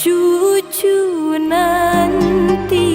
cucu nanti.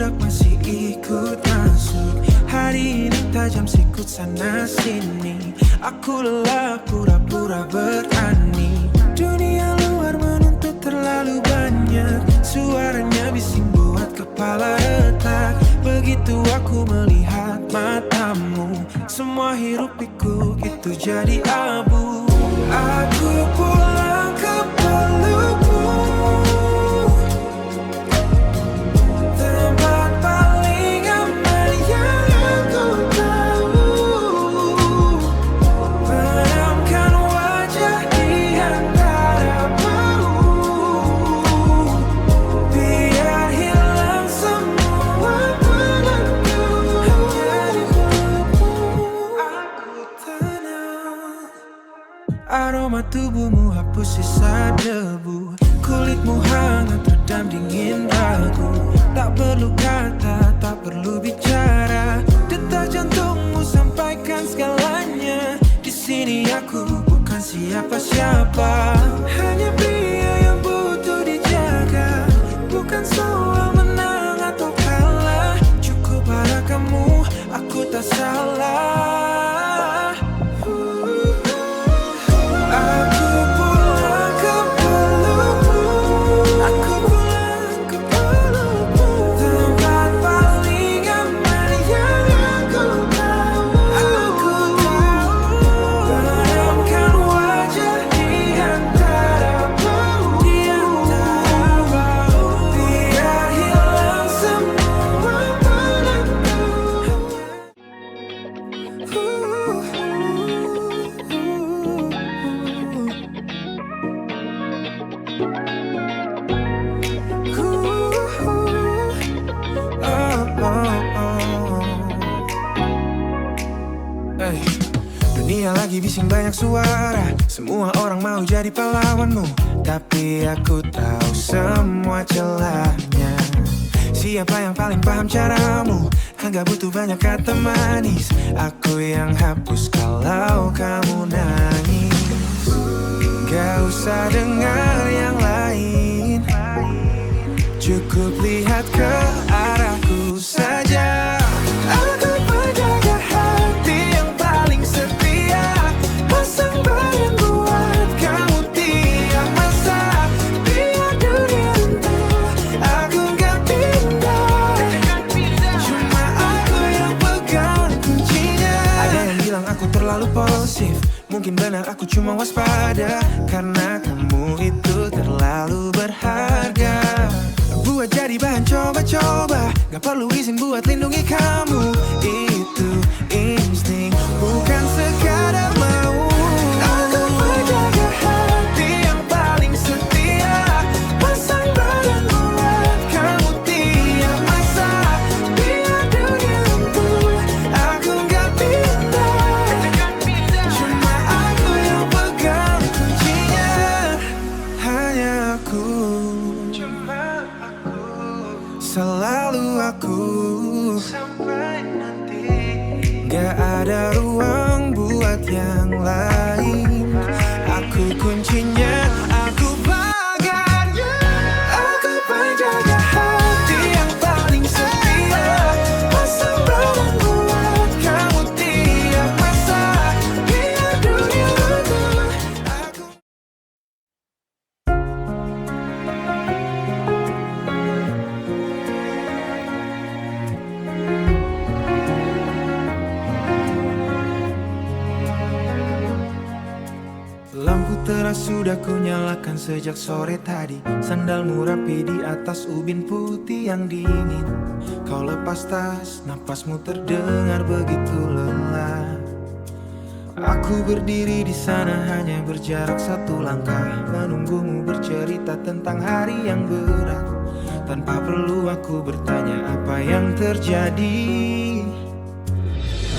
budak masih ikut masuk. Hari ini tajam sikut sana sini. Aku lelah pura-pura berani. Dunia luar menuntut terlalu banyak. Suaranya bising buat kepala retak. Begitu aku melihat matamu, semua hiruk pikuk itu jadi abu. Aku pulang ke pelukmu, tempat paling aman yang aku tahu. Benamkan wajah di antara bau, biar hilang semua penatku. Hanya di pelukmu aku tenang. Aroma tubuhmu hapus sisa debu. Kulitmu hangat redam dingin ragu. Tak perlu kata, tak perlu bicara. Detak jantungmu sampaikan segalanya. Di sini aku bukan siapa-siapa, hanya pria yang butuh dijaga. Bukan soal menang atau kalah. Cukup pada kamu, aku tak salah. Aku pulang ke pelukmu, aku pulang ke pelukmu, tempat paling aman yang aku tahu. Aku tahu. Benamkan wajah di antara bau, biar hilang semua penatku. Hey, dunia lagi bising banyak suara. Semua orang mau jadi pahlawanmu, tapi aku tahu semua celahnya. Siapa yang paling paham caramu? Enggak butuh banyak kata manis. Aku yang hapus kalau kamu nangis. Gak usah dengar yang lain, cukup lihat ke arahku saja. Aku penjaga hati yang paling setia, pasang badan buat kamu tiap masa. Biar dunia runtuh, aku gak pindah. Cuma aku yang pegang kuncinya. Ada yang bilang aku terlalu posesif, mungkin benar aku cuma waspada. Karena kamu itu terlalu berharga buat jadi bahan coba-coba. Gak perlu izin buat lindungi kamu. Itu insting, bukan sekadar mau. Aku menjaga hati yang paling setia, pasang badan buat kamu tiap masa. Biar dunia runtuh, aku gak pindah. Cuma aku yang pegang kuncinya. Hanya aku, selalu aku. Sampai nanti gak ada ruang buat yang lain. Aku kuncinya, aku pagarnya. Aku penjaga hati yang paling setia, pasang badan buat kamu tiap masa. Biar dunia runtuh, aku. Lampu teras sudah ku nyalakan sejak sore tadi. Sandalmu rapi di atas ubin putih yang dingin. Kau lepas tas, napasmu terdengar begitu lelah. Aku berdiri di sana hanya berjarak satu langkah, menunggumu bercerita tentang hari yang berat. Tanpa perlu aku bertanya apa yang terjadi.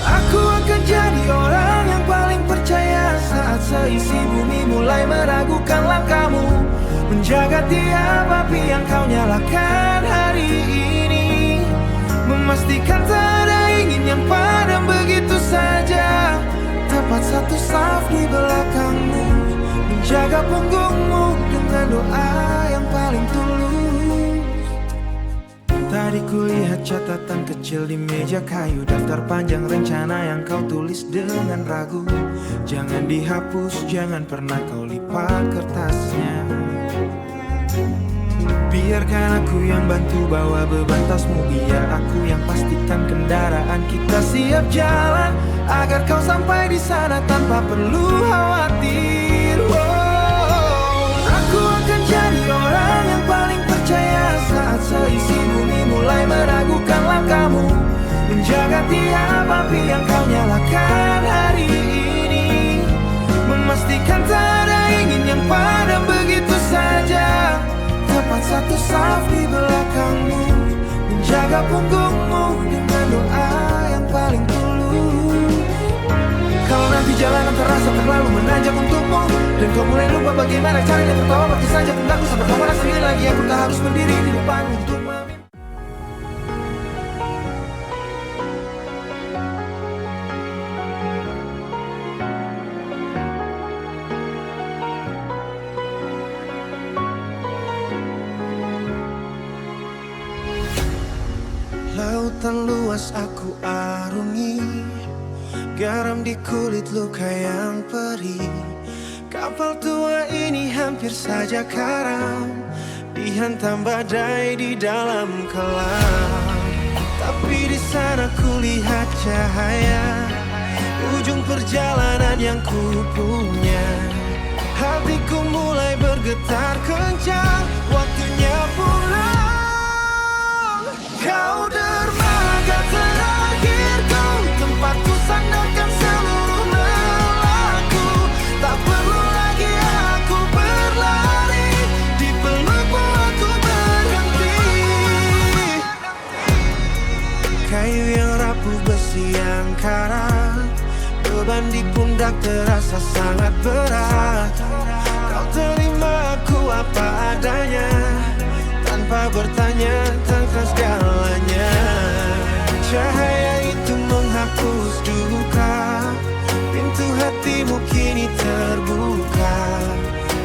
Aku akan jadi orang yang paling percaya saat seisi bumi mulai meragukan langkahmu. Menjaga tiap api yang kau nyalakan hari ini, memastikan tak ada ingin yang padam begitu saja. Tepat satu saf di belakangmu, menjaga punggungmu dengan doa yang paling tulus. Tadi kulihat catatan kecil di meja kayu, daftar panjang rencana yang kau tulis dengan ragu. Jangan dihapus, jangan pernah kau lipat kertasnya. Biarkan aku yang bantu bawa beban tasmu, biar aku yang pastikan kendaraan kita siap jalan, agar kau sampai di sana tanpa perlu khawatir. Aku akan jadi orang yang paling percaya saat seisi bumi mulai meragukan langkahmu, menjaga tiap api yang kau nyalakan hari ini, memastikan tak ada ingin yang padam begitu saja. Tepat satu saf di belakangmu, menjaga punggungmu dengan doa yang paling tulus. Kalau nanti jalanan terasa terlalu menanjak untukmu, dan kau mulai lupa bagaimana caranya tertawa, mati saja pundakku sampai kau merasa sendiri lagi. Aku tak harus berdiri di depan untuk memimpi. Lautan luas aku arungi, garam di kulit luka yang perih. Kapal tua ini hampir saja karam, dihantam badai di dalam kelam. Tapi di sana kulihat cahaya, ujung perjalanan yang ku punya. Hatiku mulai bergetar kencang, waktunya pulang. Kau dermaga terakhirku, tempatku sandarkan seluruh lelaku. Tak perlu lagi aku berlari, di pelukmu aku berhenti. Kayu yang rapuh, besi yang karat, beban di pundak terasa sangat berat. Kau terima aku apa adanya, tanpa bertanya tentang segalanya. Cahaya itu menghapus duka, pintu hatimu kini terbuka.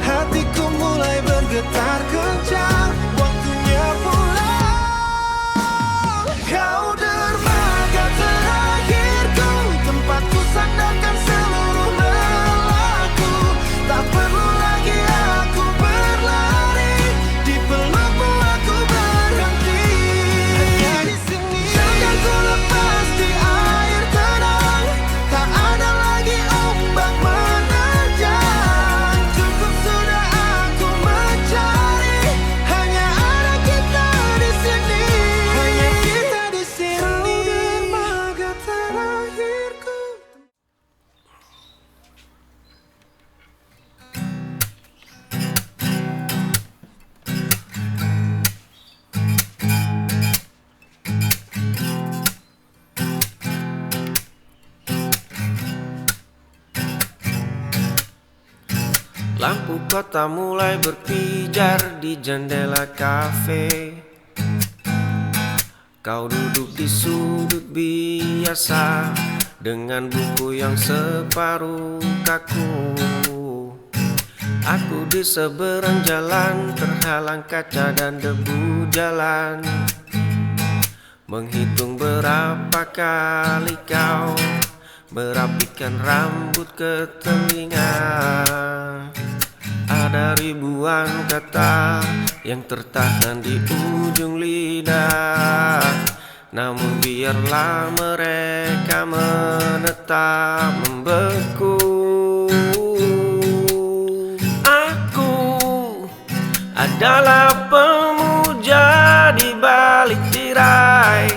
Hatiku mulai bergetar kencang, waktunya pulang. Kau dermaga terakhirku, tempatku sandarkan seluruh lelaku. Tak perlu lagi aku berlari, di pelukmu aku berhenti. Hanya di sini akan ku lepas di air tenang, tak ada lagi ombak menerjang. Cukup sudah aku mencari, hanya ada kita di sini. Hanya kita di sini. Dermaga terakhirku. Lampu kota mulai berpijar di jendela kafe. Kau duduk di sudut biasa dengan buku yang separuh kaku. Aku di seberang jalan, terhalang kaca dan debu jalan, menghitung berapa kali kau merapikan rambut ke telinga. Ada ribuan kata yang tertahan di ujung lidah, namun biarlah mereka menetap membeku. Aku adalah pemuja di balik tirai,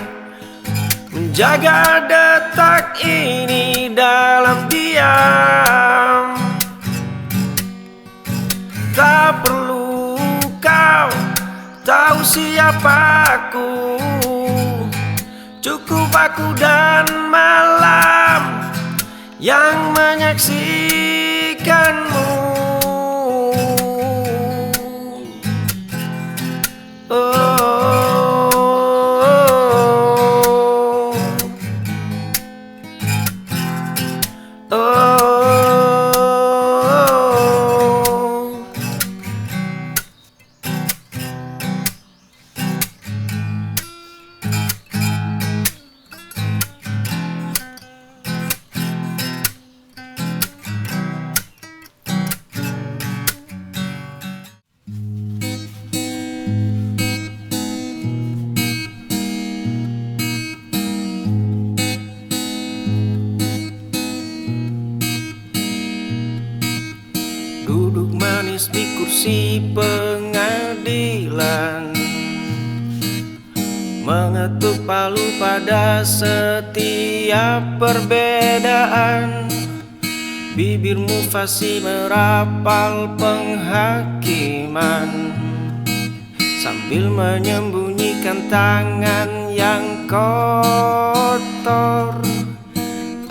menjaga detak ini dalam diam. Tak perlu kau tahu siapa aku, cukup aku dan malam yang menyaksikanmu. di kursi pengadilan, mengetuk palu pada setiap perbedaan. Bibirmu fasih merapal penghakiman, sambil menyembunyikan tangan yang kotor.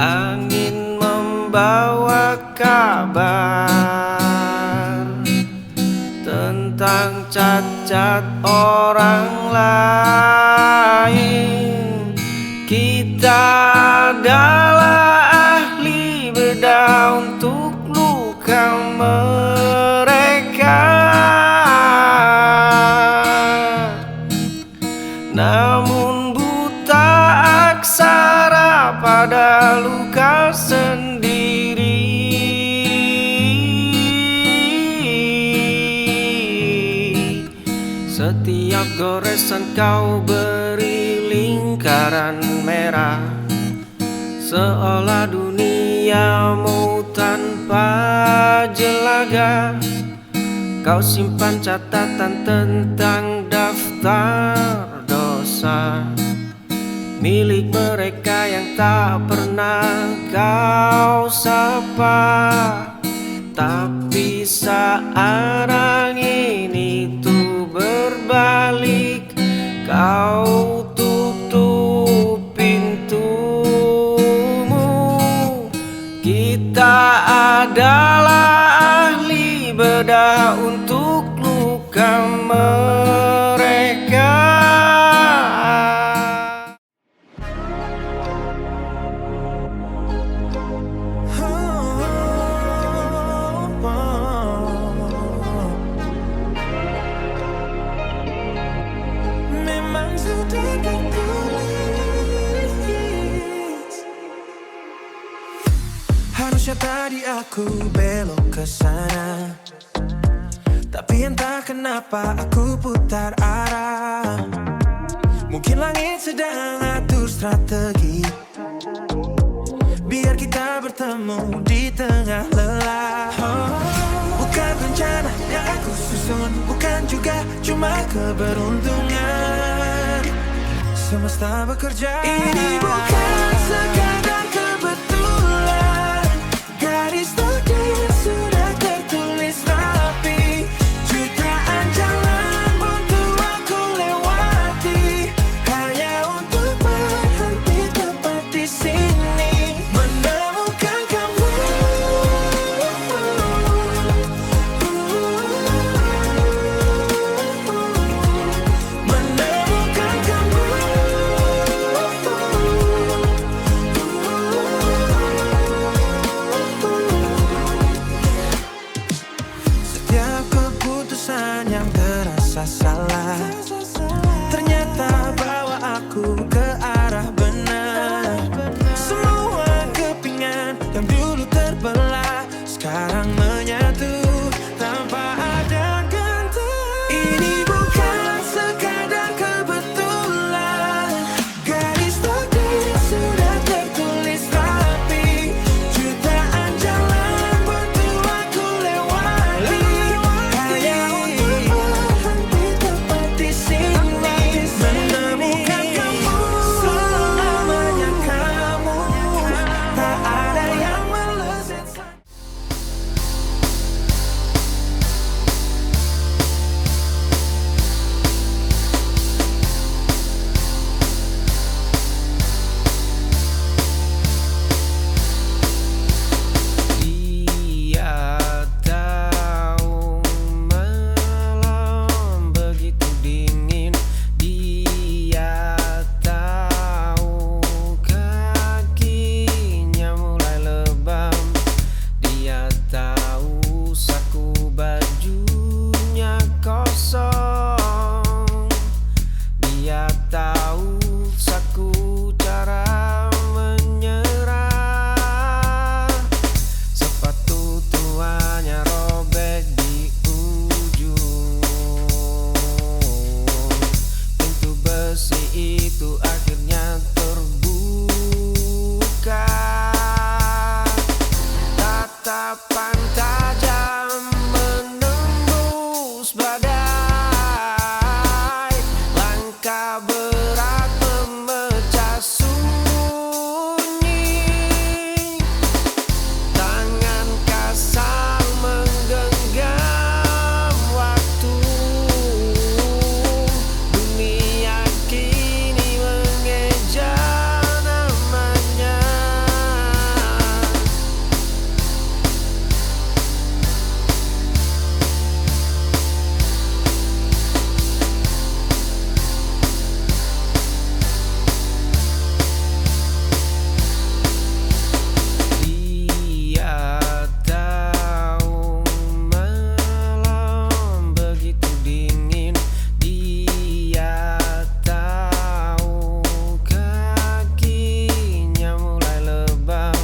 Angin membawa kabar tentang cacat orang lain. Kita adalah ahli bedah untuk luka mereka, namun buta aksara pada luka sendiri. Setiap goresan kau beri lingkaran merah, seolah duniamu tanpa jelaga. Kau simpan catatan tentang daftar dosa milik mereka yang tak pernah kau sapa. Tapi saat angin itu berbalik, kau tutup pintumu. Kita adalah ahli bedah untuk luka mereka. Memang sudah tertulis, harusnya tadi aku belok ke sana, tapi entah kenapa aku putar arah. Mungkin langit sedang atur strategi biar kita bertemu di tengah lelah. Bukan rencana yang aku susun, bukan juga cuma keberuntungan. Semesta bekerja. Ini bukan sekadar kebetulan, garis takdir sudah tertulis rapi. Jutaan jalan untuk aku lewati, hanya untuk berhenti tepat di sini, menemukan kamu. Menemukan kamu. Setiap keputusan yang terasa salah ternyata bawa aku ke arah benar. Semua kepingan yang dulu terbelah sekarang menyatu tanpa ada ganti. Ini bukan sekadar kebetulan, garis takdir sudah tertulis rapi. Jutaan jalan untuk aku lewati, hanya untuk berhenti tepat di sini, menemukan kamu. Selamanya kamu, tak ada yang melesat. Dia tahu malam begitu dingin, dia tahu kakinya mulai lebam, dia tahu saku bajunya kosong, dia tahu saku cara menyerah. Sepatu tuanya robek di ujung, pintu besi itu akhirnya terbuka. Tatapan tajam menemui tak berat memecah sunyi. Tangan kasar menggenggam waktu. Dunia kini mengeja namanya. Dia tahu malam begitu dingin. Dia tahu kakinya mulai lebam.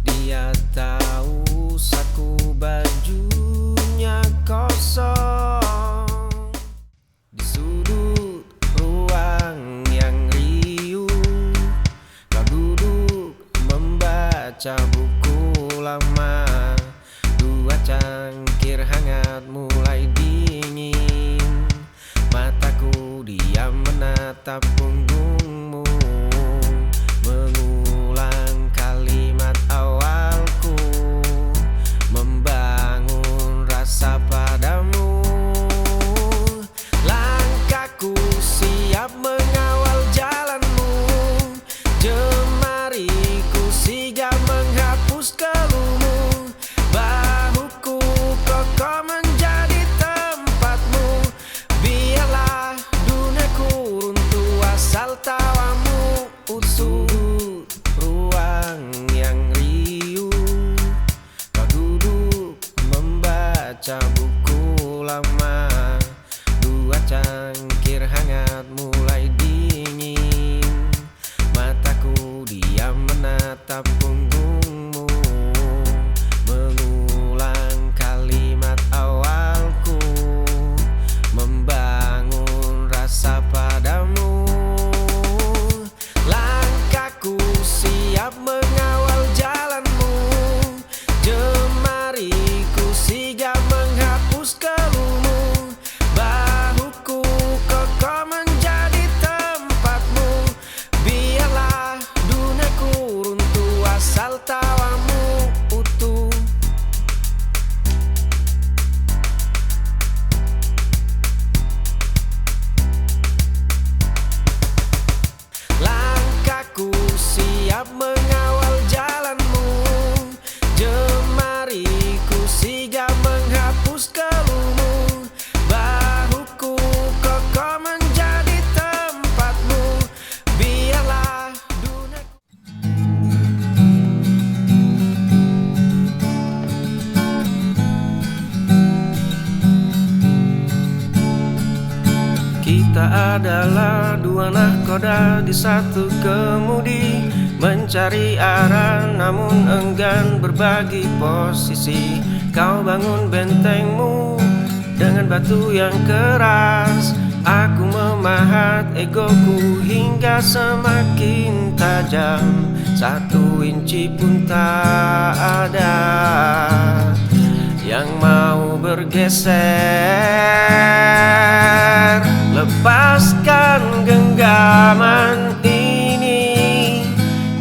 Dia tahu saku bajunya kosong. Di sudut ruang yang riuh, kau duduk membaca buku lama. Dua cangkir hangat mulai dingin. Mataku diam menatap punggungmu, mengulang kalimat awalku, membangun rasa padamu. Langkahku siap mengawal jalanmu. Jemariku sigap menghapus keluhmu. Bahuku kokoh menjadi tempatmu. Biarlah duniaku runtuh asal tawamu utuh. Ruang yang riuh, kau duduk membaca buku lama. Dua cangkir hangat mulai dingin. Mataku diam menatap punggungmu, mengulang kalimat awalku, membangun rasa padamu. Langkahku siap mengawal jalanmu. Jemariku sigap menghapus keluhmu. Bahuku kokoh menjadi tempatmu. Biarlah duniaku runtuh asal tawamu utuh. Langkahku siap mengawal jalanmu. Jemariku sigap menghapus keluhmu. Bahuku kokoh menjadi tempatmu. Biarlah duniaku. Kita adalah dua nahkoda di satu kemudi, mencari arah namun enggan berbagi posisi. Kau bangun bentengmu dengan batu yang keras. Aku memahat egoku hingga semakin tajam. 1 inci pun tak ada yang mau bergeser. Lepaskan genggaman ini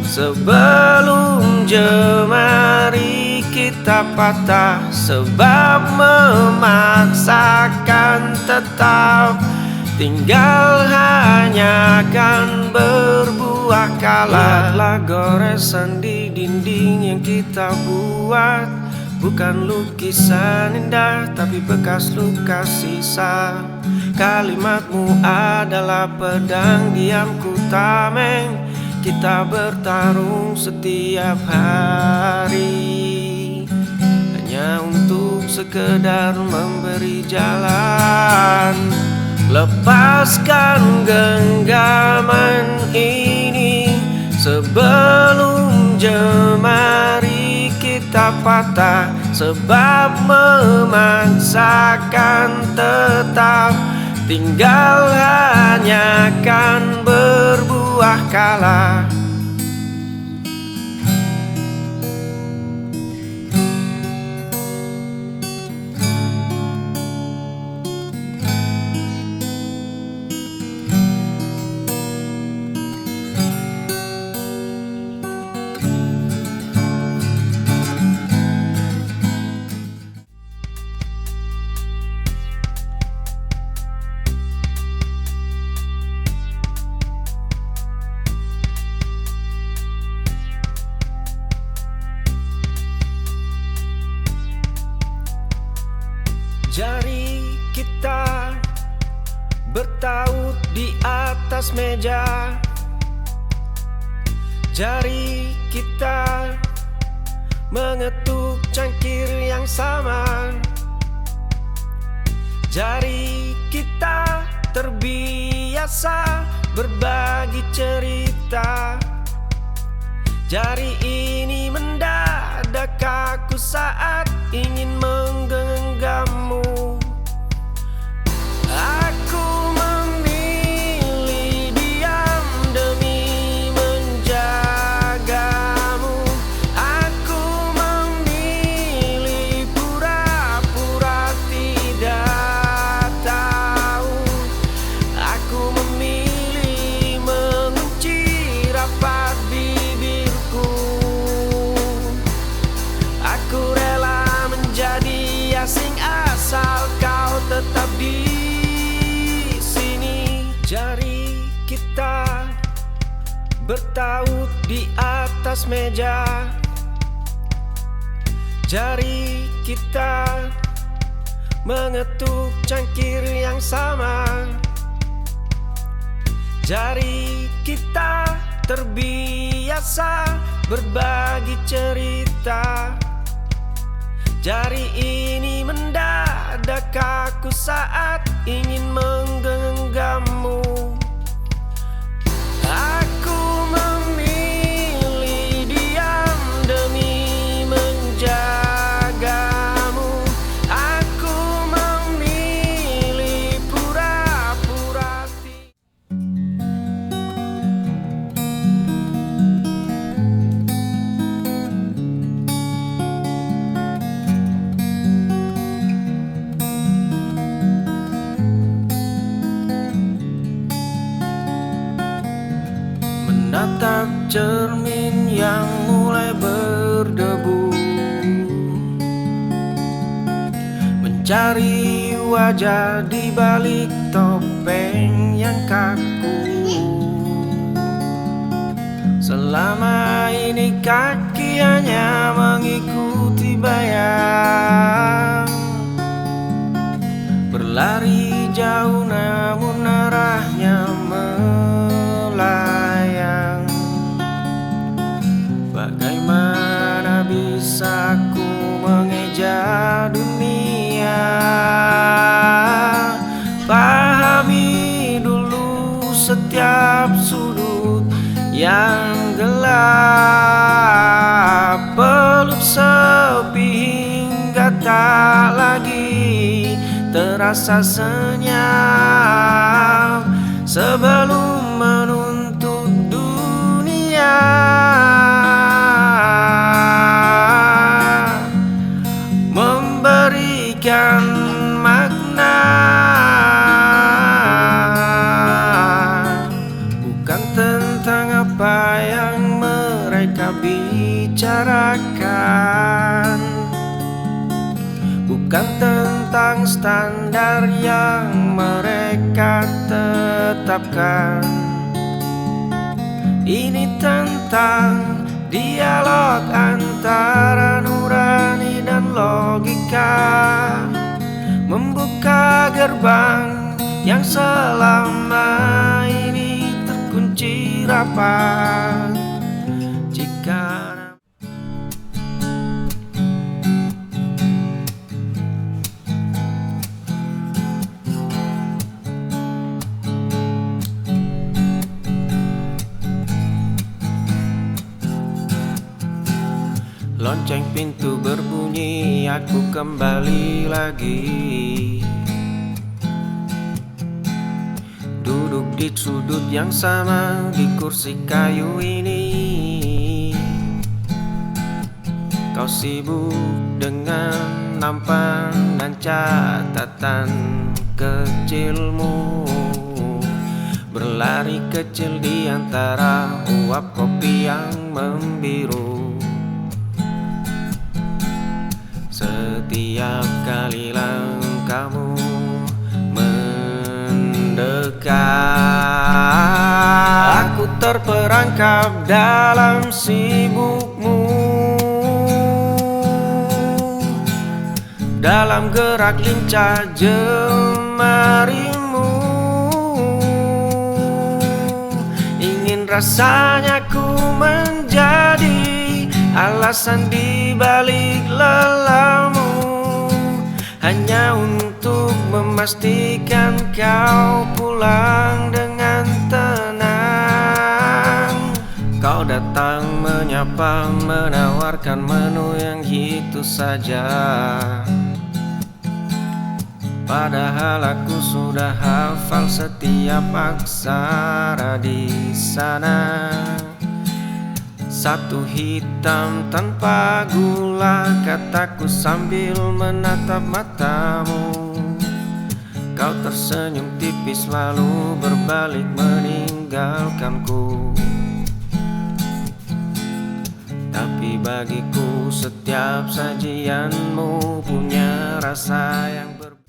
sebelum jemari kita patah. Sebab memaksakan tetap tinggal hanya akan berbuah kalah. Lihatlah goresan di dinding yang kita buat. Bukan lukisan indah tapi bekas luka sisa. Kalimatmu adalah pedang diamku tameng. Kita bertarung setiap hari hanya untuk sekedar memberi jalan. Lepaskan genggaman ini sebelum jemari kita patah. Sebab memaksakan tetap tinggal hanya akan berbuah kalah. atas meja. Jari kita mengetuk cangkir yang sama. Jari kita terbiasa berbagi cerita. Jari ini mendadak kaku saat ingin menggenggammu. Aku memilih diam demi menjagamu. Aku memilih pura-pura tidak tahu. Aku memilih mengunci rapat bibirku. Aku rela menjadi asing asal kau tetap di sini. Jari kita bertaut di atas meja. Jari kita mengetuk cangkir yang sama. Jari kita terbiasa berbagi cerita. Jari ini mendadak kaku saat ingin menggenggammu. Aku memilih diam demi menjagamu. Aku memilih pura-pura menatap cermin yang mulai berdebu, mencari wajah di balik topeng yang kaku. Selama ini kaki hanya mengikuti bayang, berlari jauh namun arahnya melayang. Bagaimana bisa ku mengeja dunia? Pahami dulu setiap sudut yang gelap, peluk sepi hingga tak lagi terasa senyap, sebelum menuntut dunia memberikan makna. Bukan tentang apa yang mereka bicarakan, bukan tentang standar yang mereka tetapkan. Ini tentang dialog antara nurani dan logika, membuka gerbang yang selama ini terkunci rapat. Jika lonceng pintu berbunyi, aku kembali lagi. Duduk di sudut yang sama di kursi kayu ini. Kau sibuk dengan nampan dan catatan kecilmu, berlari kecil di antara uap kopi yang membiru. Setiap kali langkahmu mendekat, aku terperangkap dalam sibukmu, dalam gerak lincah jemarimu. rasanya ku menjadi alasan di balik lelahmu, hanya untuk memastikan kau pulang dengan tenang. Kau datang menyapa, menawarkan menu yang gitu saja, padahal aku sudah hafal setiap aksara di sana. Satu hitam tanpa gula, kataku sambil menatap matamu. Kau tersenyum tipis lalu berbalik meninggalkanku. Tapi bagiku setiap sajianmu punya rasa yang berbeda.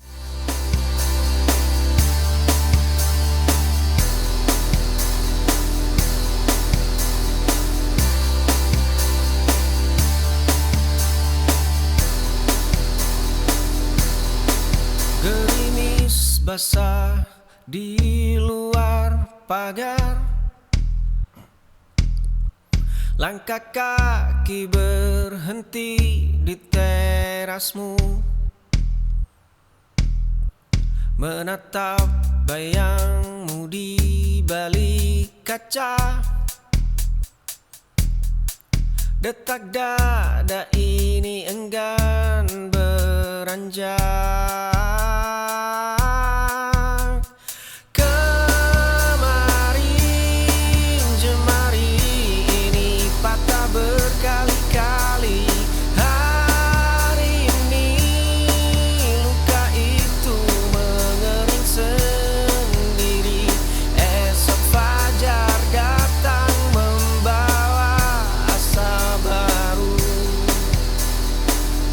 Gerimis basah di luar pagar, langkah kaki berhenti di terasmu, menatap bayangmu di balik kaca. Detak dada ini enggan beranjak. Kemarin jemari ini patah berkali-kali. Hari ini luka itu mengering sendiri. Esok fajar datang membawa asa baru.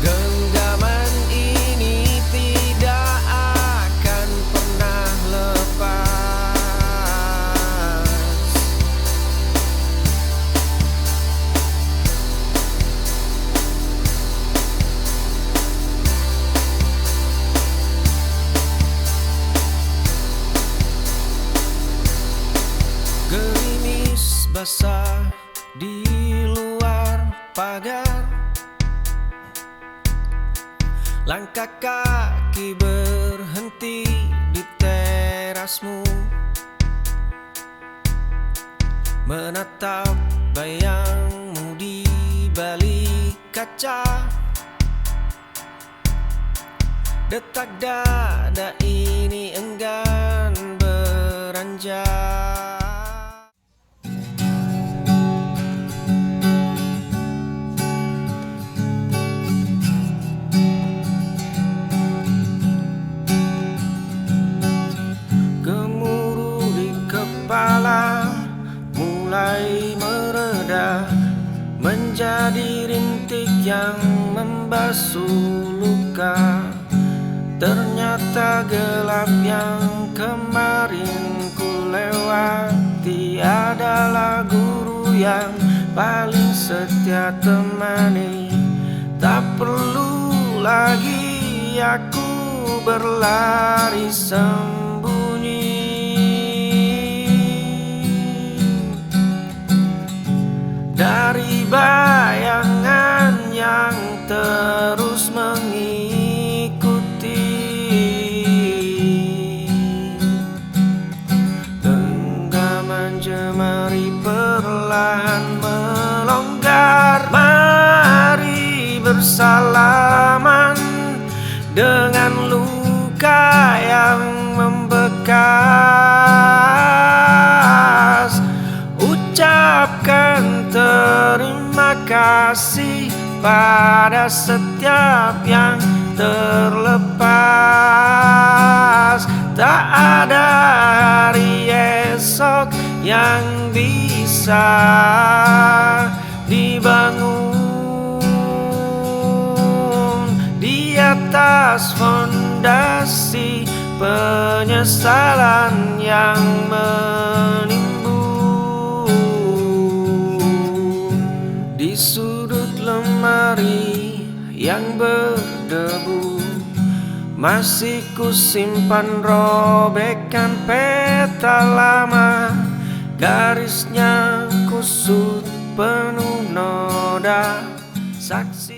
Genggaman ini tidak akan pernah lepas. Gerimis basah di luar pagar, langkah kaki berhenti di terasmu, menatap bayangmu di balik kaca. Detak dada ini enggan beranjak. Gemuruh di kepala mulai mereda, menjadi rintik yang membasuh luka. Ternyata gelap yang kemarin ku lewati adalah guru yang paling setia temani. Tak perlu lagi aku berlari sembunyi dari bayangan yang terus mengikuti. Genggaman jemari perlahan melonggar. Mari bersalaman dengan luka yang membekas. Ucapkan terima kasih pada setiap yang terlepas. Tak ada hari esok yang bisa dibangun di atas fondasi penyesalan yang menimbun. Di sudut lemari yang berdebu masih ku simpan robekan peta lama Garisnya kusut penuh noda, saksi